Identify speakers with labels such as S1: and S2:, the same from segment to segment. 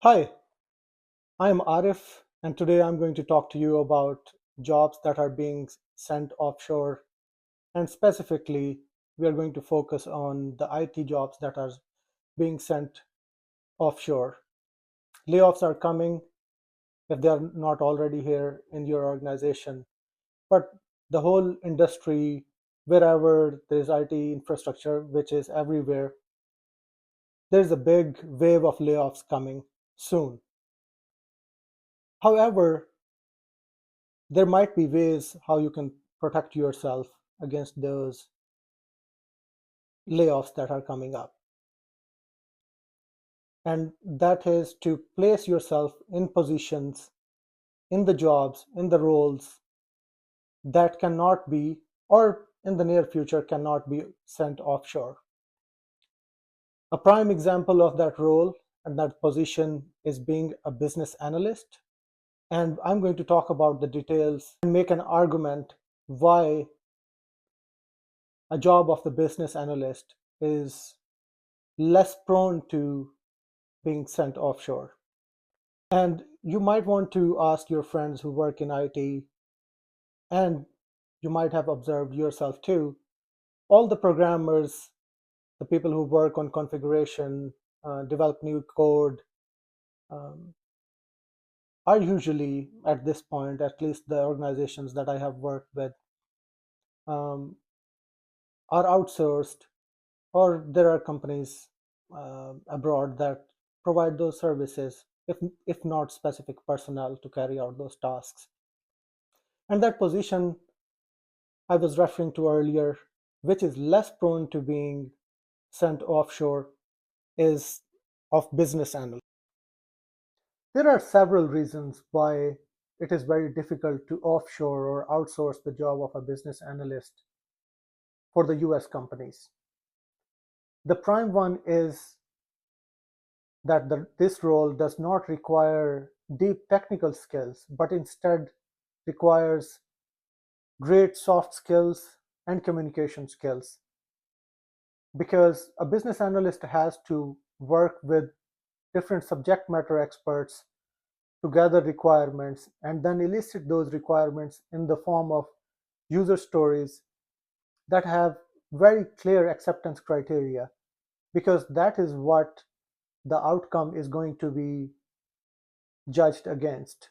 S1: Hi, I'm Arif, and today I'm going to talk to you about jobs that are being sent offshore. And specifically, we are going to focus on the IT jobs that are being sent offshore. Layoffs are coming if they are not already here in your organization. But the whole industry, wherever there is IT infrastructure, which is everywhere, there's a big wave of layoffs coming soon. However, there might be ways how you can protect yourself against those layoffs that are coming up. And that is to place yourself in positions, in the jobs, in the roles that cannot be, or in the near future cannot be sent offshore. A prime example of that role and that position is being a business analyst. And I'm going to talk about the details and make an argument why a job of the business analyst is less prone to being sent offshore. And you might want to ask your friends who work in IT, and you might have observed yourself too, all the programmers, the people who work on configuration, develop new code, um, are usually at this point, at least the organizations that I have worked with, um, are outsourced, or there are companies abroad that provide those services, if not specific personnel to carry out those tasks. And that position I was referring to earlier, which is less prone to being sent offshore, is of business analyst. There are several reasons why it is very difficult to offshore or outsource the job of a business analyst for the US companies. The prime one is that this role does not require deep technical skills, but instead requires great soft skills and communication skills. Because a business analyst has to work with different subject matter experts to gather requirements and then elicit those requirements in the form of user stories that have very clear acceptance criteria, because that is what the outcome is going to be judged against.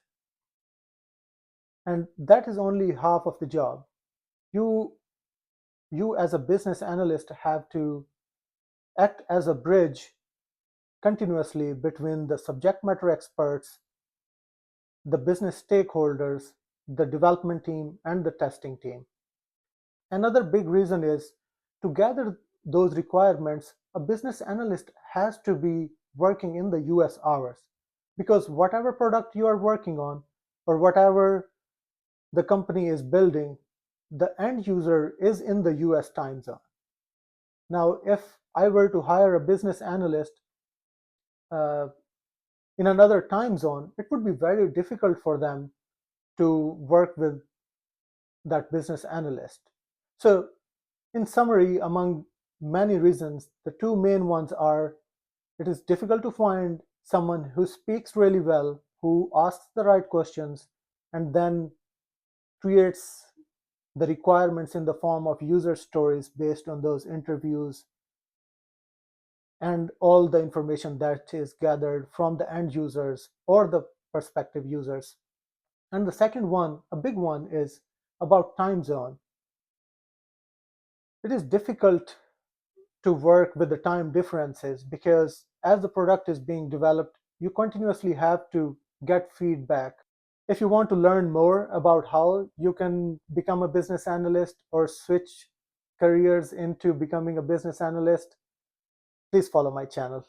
S1: And that is only half of the job. You you as a business analyst have to act as a bridge continuously between the subject matter experts, the business stakeholders, the development team, and the testing team. Another big reason is to gather those requirements, a business analyst has to be working in the US hours, because whatever product you are working on or whatever the company is building, the end user is in the US time zone. Now, if I were to hire a business analyst uh, in another time zone, it would be very difficult for them to work with that business analyst. So, in summary, among many reasons, the two main ones are it is difficult to find someone who speaks really well, who asks the right questions, and then creates the requirements in the form of user stories based on those interviews and all the information that is gathered from the end users or the prospective users. And the second one, a big one, is about time zone. It is difficult to work with the time differences because as the product is being developed, you continuously have to get feedback. If you want to learn more about how you can become a business analyst or switch careers into becoming a business analyst, please follow my channel.